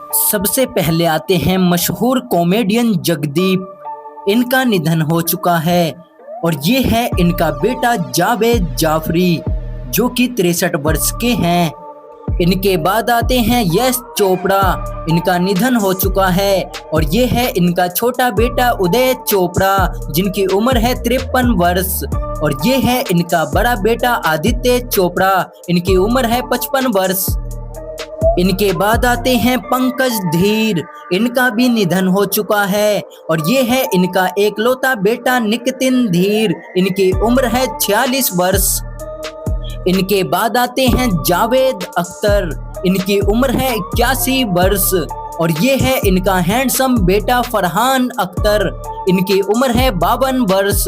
सबसे पहले आते हैं मशहूर कॉमेडियन जगदीप। इनका निधन हो चुका है और ये है इनका बेटा जावेद जाफरी जो कि 63 वर्ष के हैं। इनके बाद आते हैं यश चोपड़ा। इनका निधन हो चुका है और ये है इनका छोटा बेटा उदय चोपड़ा जिनकी उम्र है 53 वर्ष। और ये है इनका बड़ा बेटा आदित्य चोपड़ा, इनकी उम्र है 55 वर्ष। इनके बाद आते हैं पंकज धीर। इनका भी निधन हो चुका है और ये है इनका एकलौता बेटा नितिन धीर, इनकी उम्र है 46 वर्ष। इनके बाद आते हैं जावेद अख्तर। इनकी उम्र है 81 वर्ष और ये है इनका हैंडसम बेटा फरहान अख्तर, इनकी उम्र है 52 वर्ष।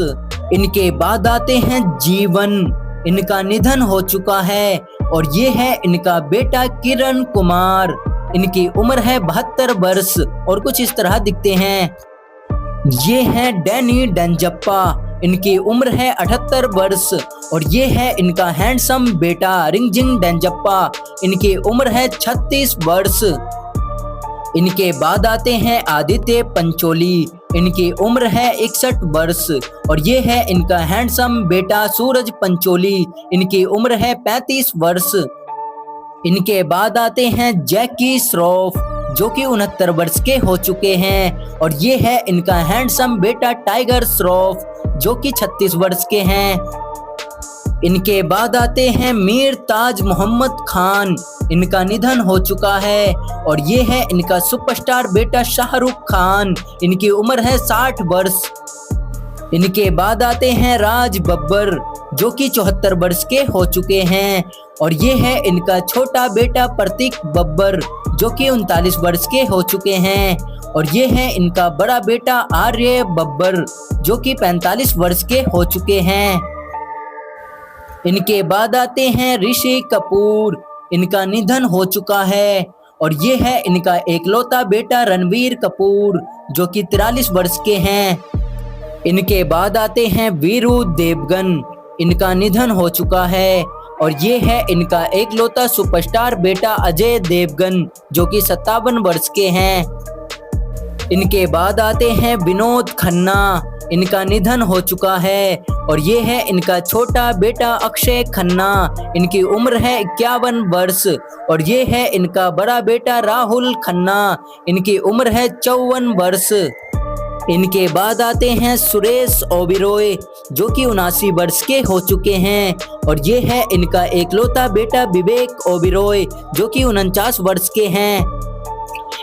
इनके बाद आते हैं जीवन। इनका निधन हो चुका है और ये है इनका बेटा किरण कुमार, इनकी उम्र है 72 वर्ष और कुछ इस तरह दिखते हैं। ये है डैनी डेंजप्पा। इनकी उम्र है 78 वर्ष और ये है इनका हैंडसम बेटा रिंगजिंग डेंजप्पा, इनकी उम्र है 36 वर्ष। इनके बाद आते हैं आदित्य पंचोली। इनकी उम्र है 61 वर्ष और ये है इनका हैंडसम बेटा सूरज पंचोली, इनकी उम्र है 35 वर्ष। इनके बाद आते हैं जैकी श्रॉफ जो कि 69 वर्ष के हो चुके हैं और ये है इनका हैंडसम बेटा टाइगर श्रॉफ जो कि 36 वर्ष के हैं। इनके बाद आते हैं मीर ताज मोहम्मद खान। इनका निधन हो चुका है और ये है इनका सुपरस्टार बेटा शाहरुख खान, इनकी उम्र है 60 वर्ष। इनके बाद आते हैं राज बब्बर जो कि 74 वर्ष के हो चुके हैं और ये है इनका छोटा बेटा प्रतीक बब्बर जो कि 39 वर्ष के हो चुके हैं और ये है इनका बड़ा बेटा आर्य बब्बर जो कि 45 वर्ष के हो चुके हैं। इनके बाद आते हैं ऋषि कपूर। इनका निधन हो चुका है और ये है इनका एकलौता बेटा रणबीर कपूर जो कि 43 वर्ष के हैं। इनके बाद आते हैं वीरू देवगन। इनका निधन हो चुका है और ये है इनका एकलौता सुपरस्टार बेटा अजय देवगन जो कि 57 वर्ष के हैं। इनके बाद आते हैं विनोद खन्ना। इनका निधन हो चुका है और ये है इनका छोटा बेटा अक्षय खन्ना, इनकी उम्र है 51 वर्ष। और ये है इनका बड़ा बेटा राहुल खन्ना, इनकी उम्र है 54 वर्ष। इनके बाद आते हैं सुरेश ओबेरॉय जो कि 79 वर्ष के हो चुके हैं और ये है इनका एकलौता बेटा विवेक ओबेरॉय जो कि 49 वर्ष के हैं।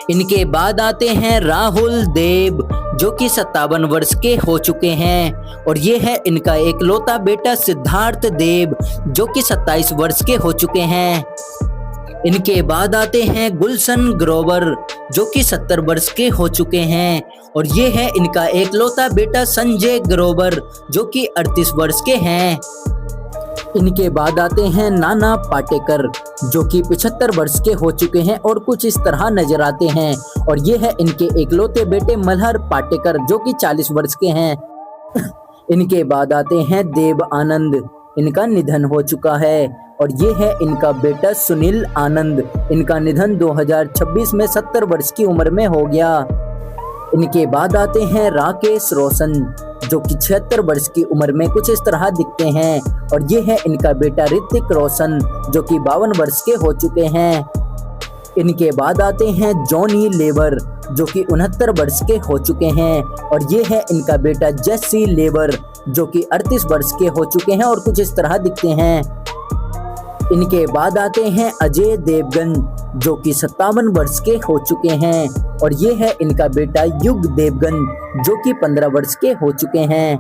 इनके बाद आते हैं राहुल देव जो कि 57 वर्ष के हो चुके हैं और ये है इनका एकलौता बेटा सिद्धार्थ देव जो कि 27 वर्ष के हो चुके हैं। इनके बाद आते हैं गुलशन ग्रोवर जो कि 70 वर्ष के हो चुके हैं और ये है इनका एकलौता बेटा संजय ग्रोवर जो कि 38 वर्ष के हैं। इनके बाद आते हैं नाना पाटेकर जो कि 75 वर्ष के हो चुके हैं और कुछ इस तरह नजर आते हैं और ये है इनके एकलौते बेटे मल्हार पाटेकर जो कि 40 वर्ष के हैं। इनके बाद आते हैं देव आनंद। इनका निधन हो चुका है और ये है इनका बेटा सुनील आनंद। इनका निधन 2026 में 70 वर्ष की उम्र में हो गया। इनके बाद आते हैं राकेश रोशन जो कि 76 वर्ष की उम्र में कुछ इस तरह दिखते हैं और ये है इनका बेटा ऋतिक रोशन जो कि 52 वर्ष के हो चुके हैं। इनके बाद आते हैं जॉनी लेवर जो कि 69 वर्ष के हो चुके हैं और ये है इनका बेटा जेसी लेवर जो कि 38 वर्ष के हो चुके हैं और कुछ इस तरह दिखते हैं। इनके बाद आते हैं अजय देवगन जो कि 57 वर्ष के हो चुके हैं और ये है इनका बेटा युग देवगन जो कि 15 वर्ष के हो चुके हैं।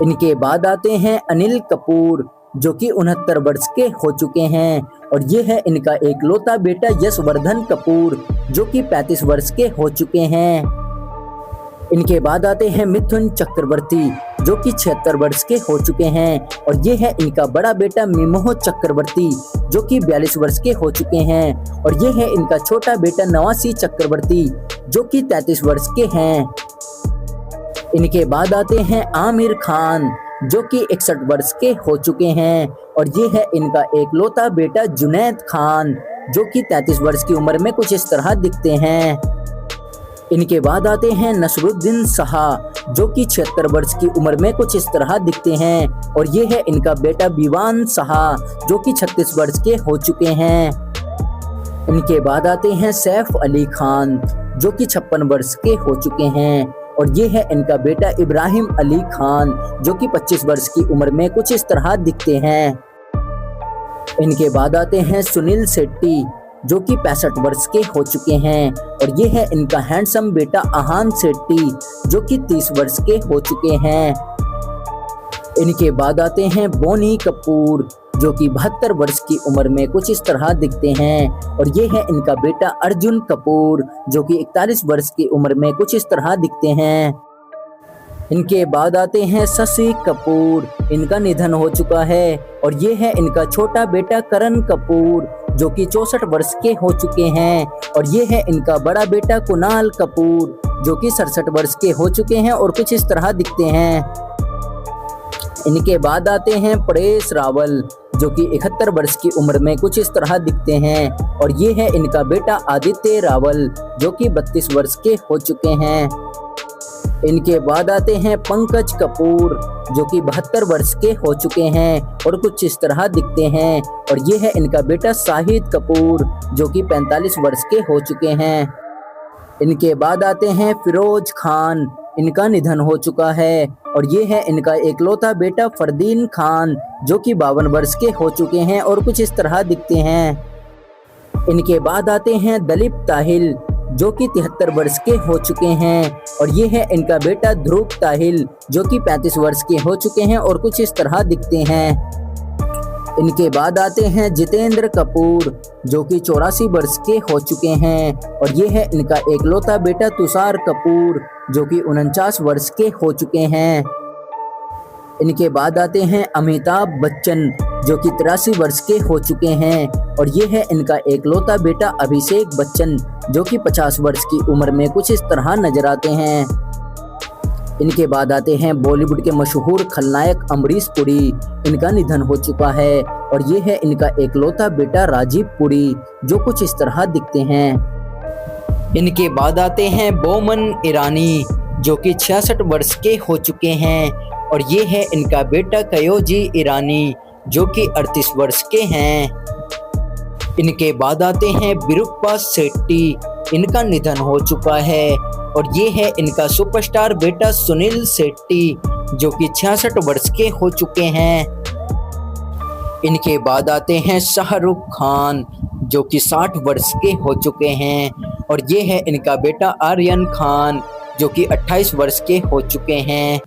इनके बाद आते हैं अनिल कपूर जो कि 69 वर्ष के हो चुके हैं और ये है इनका एकलौता बेटा यशवर्धन कपूर जो कि 35 वर्ष के हो चुके हैं। इनके बाद आते हैं मिथुन चक्रवर्ती जो कि 76 वर्ष के हो चुके हैं और ये है इनका बड़ा बेटा मिमोह चक्रवर्ती जो कि 42 वर्ष के हो चुके हैं और ये है इनका छोटा बेटा नवासी चक्रवर्ती जो कि 33 वर्ष के हैं। इनके बाद आते हैं आमिर खान जो कि 61 वर्ष के हो चुके हैं और ये है इनका एकलौता बेटा जुनैद खान, जो कि 33 वर्ष की उम्र में कुछ इस तरह दिखते हैं। इनके बाद आते हैं नसरुद्दीन शाह, जो कि 76 वर्ष की उम्र में कुछ इस तरह दिखते हैं और ये है इनका बेटा बीवान शाह, जो कि 36 वर्ष के हो चुके हैं। इनके बाद आते हैं सैफ अली खान, जो कि 56 वर्ष के हो चुके हैं और ये है इनका बेटा इब्राहिम अली खान, जो कि 25 वर्ष की उम्र में कुछ इस तरह दिखते हैं। इनके बाद आते हैं सुनील शेट्टी, जो कि 65 वर्ष के हो चुके हैं और ये है इनका हैंडसम बेटा आहान शेट्टी, जो कि 30 वर्ष के हो चुके हैं। इनके बाद आते हैं बोनी कपूर, जो कि 72 वर्ष की उम्र में कुछ इस तरह दिखते हैं और ये है इनका बेटा अर्जुन कपूर, जो कि 41 वर्ष की उम्र में कुछ इस तरह दिखते हैं। इनके बाद आते हैं शशि कपूर, इनका निधन हो चुका है और ये है इनका छोटा बेटा करण कपूर, जो कि 64 वर्ष के हो चुके हैं और ये है इनका बड़ा बेटा कुणाल कपूर, जो कि 67 वर्ष के हो चुके हैं और कुछ इस तरह दिखते हैं। इनके बाद आते हैं परेश रावल, जो कि 71 वर्ष की उम्र में कुछ इस तरह दिखते हैं और ये है इनका बेटा आदित्य रावल, जो कि 32 वर्ष के हो चुके हैं। इनके बाद आते हैं पंकज कपूर, जो कि 72 वर्ष के हो चुके हैं और कुछ इस तरह दिखते हैं और ये है इनका बेटा शाहिद कपूर, जो कि 45 वर्ष के हो चुके हैं। इनके बाद आते हैं फिरोज खान, इनका निधन हो चुका है और ये है इनका एकलौता बेटा फरदीन खान, जो कि 52 वर्ष के हो चुके हैं और कुछ इस तरह दिखते हैं। इनके बाद आते हैं दलीप ताहिल, जो कि 73 वर्ष के हो चुके हैं और ये है इनका बेटा ध्रुव ताहिल, जो कि 35 वर्ष के हो चुके हैं और कुछ इस तरह दिखते हैं। इनके बाद आते हैं जितेंद्र कपूर, जो कि 84 वर्ष के हो चुके हैं और ये है इनका एकलौता बेटा तुषार कपूर, जो कि 49 वर्ष के हो चुके हैं। इनके बाद आते हैं अमिताभ बच्चन, जो कि 83 वर्ष के हो चुके हैं और ये है इनका एकलौता बेटा अभिषेक बच्चन, जो कि 50 वर्ष की उम्र में कुछ इस तरह नजर आते हैं। इनके बाद आते हैं बॉलीवुड के मशहूर खलनायक अमरीश पुरी, इनका निधन हो चुका है और ये है इनका एकलौता बेटा राजीव पुरी, जो कुछ इस तरह दिखते हैं। इनके बाद आते हैं बोमन ईरानी, जो कि 66 वर्ष के हो चुके हैं और ये है इनका बेटा कयोजी ईरानी, जो कि 38 वर्ष के हैं। इनके बाद आते हैं विरुप्पा शेट्टी, इनका निधन हो चुका है और ये है इनका सुपरस्टार बेटा सुनील शेट्टी, जो कि 66 वर्ष के हो चुके हैं। इनके बाद आते हैं शाहरुख खान, जो कि 60 वर्ष के हो चुके हैं और ये है इनका बेटा आर्यन खान, जो कि 28 वर्ष के हो चुके हैं।